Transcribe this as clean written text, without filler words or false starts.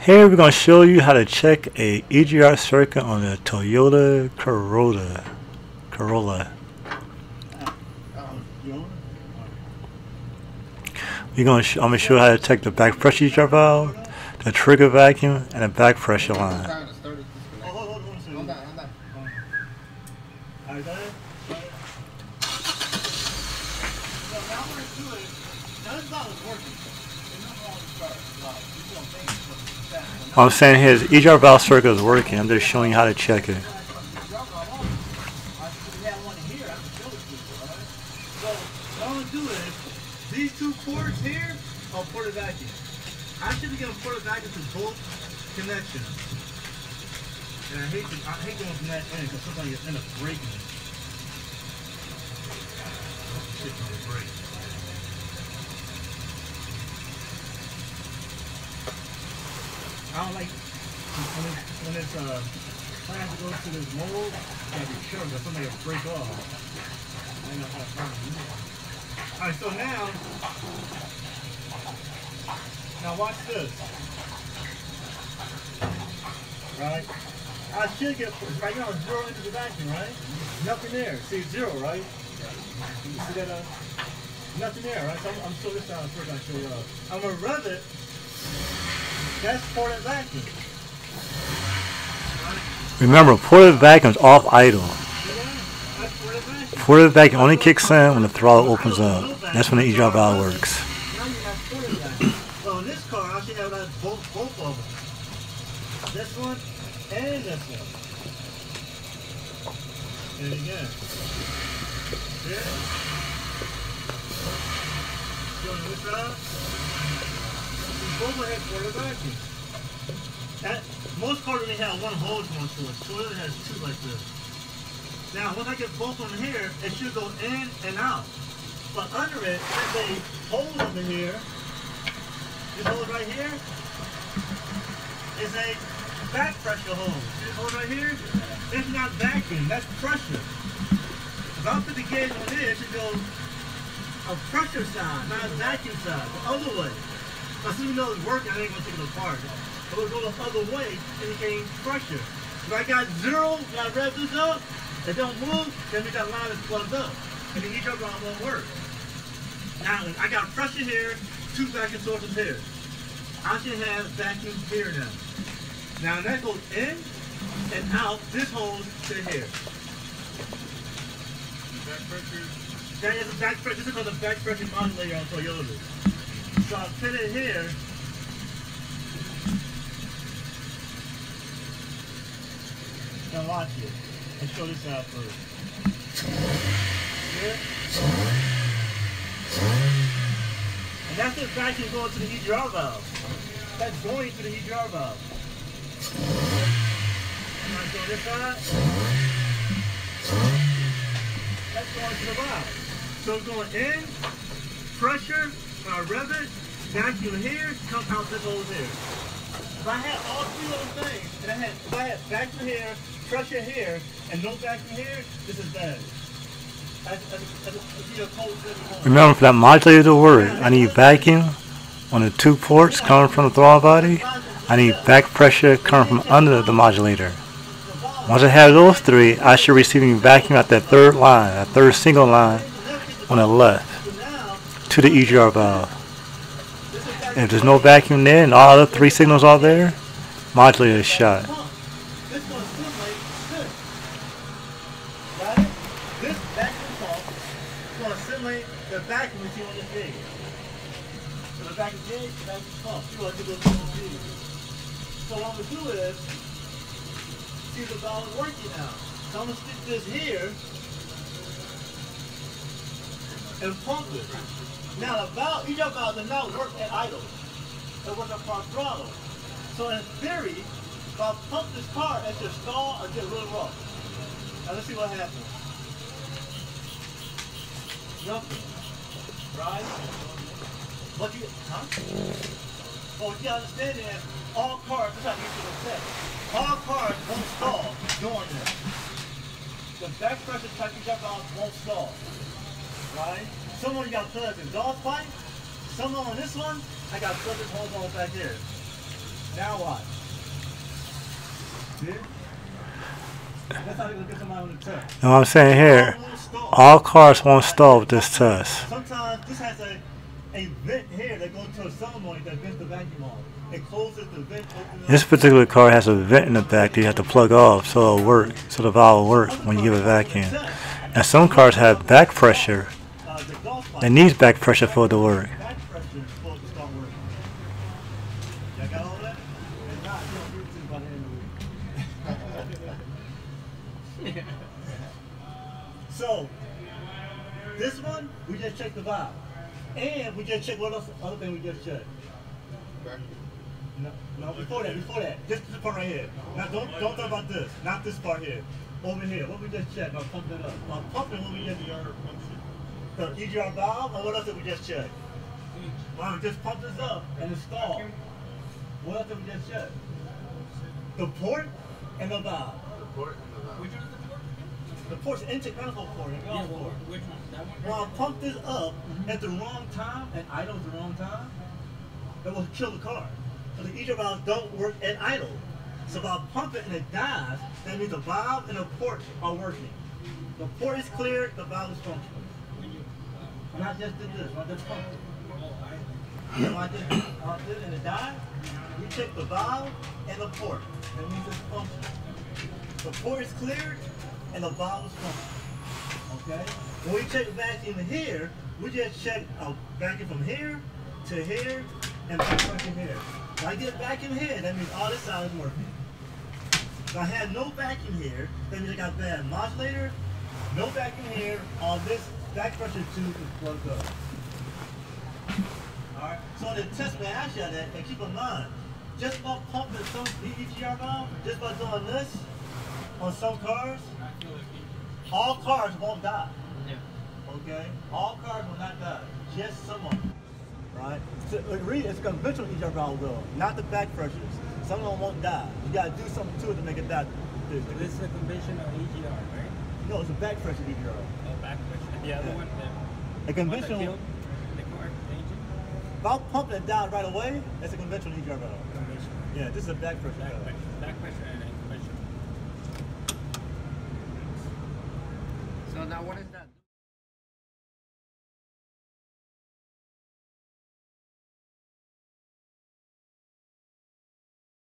Here we're going to show you how to check a EGR circuit on a Toyota Corolla. I'm going to show you how to check the back pressure EGR valve, the trigger vacuum, and the back pressure line. What I'm saying here is EGR valve circuit is working. I'm just showing you how to check it. So what I'm going to do is, these two ports here are ported vacuum. I should be getting ported vacuum to both connections. And I hate going from that end because sometimes you end up breaking it. Shit can break. I don't like when it's plan to go to this mold, you gotta be sure that somebody will break off. I know how to find it. Alright, so now watch this. Right? I should get, right now it's 0 into the vacuum, right? Nothing there. See, 0, right? You see that? Nothing there, right? So I'm still this down first. I'll show you up. I'm gonna rev it. That's ported vacuum. Remember, ported vacuum is off idle. Ported vacuum only kicks in when the throttle opens up. That's when the EGR valve works. Now you have ported vacuum. Well, in this car, I should have both of them. This one and this one. And again. Yeah. Going this route. Both will have ported vacuum. Most cars only have one hose going to it. Toyota has two like this. Now, once I get both of them here, it should go in and out. But under it, there's a hole over here. This hole right here is a back pressure hole. See this hole right here? It's not vacuum, that's pressure. If I put the gauge on there, it should go a pressure side, not a vacuum side, the other way. Now, so you know it's working, I ain't gonna take it apart. But we'll go the other way, indicating pressure. If I got 0, when I rev this up, it don't move, then that line is plugged up. And the EGR valve won't work. Now, I got pressure here, 2 vacuum sources here. I should have vacuum here now. Now, that goes in and out, this hose to here. Back pressure? That is a back pressure. This is called the back pressure modulator on Toyota. So I put it here. Now watch it. Let's show this out first. Here. And that's the vacuum going to the EGR valve. That's going to the EGR valve. Now go this side. That's going to the valve. So it's going in, pressure, when I rev it, vacuum here, come out this hole here. If I had all 3 of those things, and if I had vacuum here, pressure here, and no vacuum here, this is bad. Remember, for that modulator to work, I need vacuum on the 2 ports coming from the throttle body. I need back pressure coming from under the modulator. Once I have those 3, I should be receiving vacuum at that 3rd line, that 3rd single line on the left to the EGR valve. If there's no vacuum there and all the 3 signals are there, modulator is shot. This vacuum pump is going to simulate the vacuum you see on this gauge. So the vacuum gauge, the vacuum pump. You're going to do this on the gauge. So what I'm going to do is, see the valve is working now. So I'm going to stick this here and pump it. Now the valve, EGR valve does not work at idle. It works at throttle. So in theory, if I pump this car, it should stall or get really rough. Now let's see what happens. Nothing. Right? What you understand is all cars, this is how you should say. All cars won't stall doing this. The back pressure type EGR valve won't stall. Right? Some of you got plugged exhaust pipe. Some on this one, I got plugged this hose on back here. Now watch. See? That's how they look at somebody on the test. Know what I'm saying here? All cars won't stall with this test. Sometimes this has a vent here that goes to a solenoid that vents the vacuum off. It closes the vent, opens This particular car has a vent in the back that you have to plug off so it'll work, so the valve will work when you give a vacuum. And some cars have back pressure that needs back pressure for it to work. back pressure is supposed to start working. Y'all got all that? If not, you'll do it by the end of the week. So, this one, we just checked the valve. And we just checked what else, other thing we just checked. No, before that. Just this part right here. Now don't talk about this. Not this part here. Over here. What we just checked? I'll pump it up. I'll pump it when we just the EGR valve, or what else did we just check? Well, we just pump this up and install. What else did we just check? The port and the valve. The port and the valve. Which one is the port? The port's intake manifold port. Yeah, well, which one? That one? Well, I pump this up at the wrong time and idle at the wrong time, it will kill the car. So the EGR valves don't work at idle. So if I pump it and it dies, that means the valve and the port are working. The port is clear, the valve is functional. And I just did this, I just pumped it. So I did it and it died. We check the valve and the port. That means it's functional. The port is cleared and the valve is functional. Okay? When we check the vacuum here, we just check a vacuum from here to here and back pressure here. If I get a vacuum here, that means all this side is working. If I had no vacuum here, that means I got bad modulator, no vacuum here, all this back pressure tube is plugged up. Alright, so the test may ask you that, and keep in mind, just by pumping some EGR valve, just by doing this on some cars, all cars won't die. Okay? All cars will not die. Just some of them. Right? So it's conventional EGR valve will, not the back pressures. Some of them won't die. You gotta do something to it to make it die. This is a conventional EGR, right? No, it's a back pressure EGR. Oh, back pressure. The other one, A conventional. the car, the engine? If I pump and it dies right away, that's a conventional EGR valve. Conventional. Yeah, this is a back pressure valve. Back pressure and then conventional. So now what is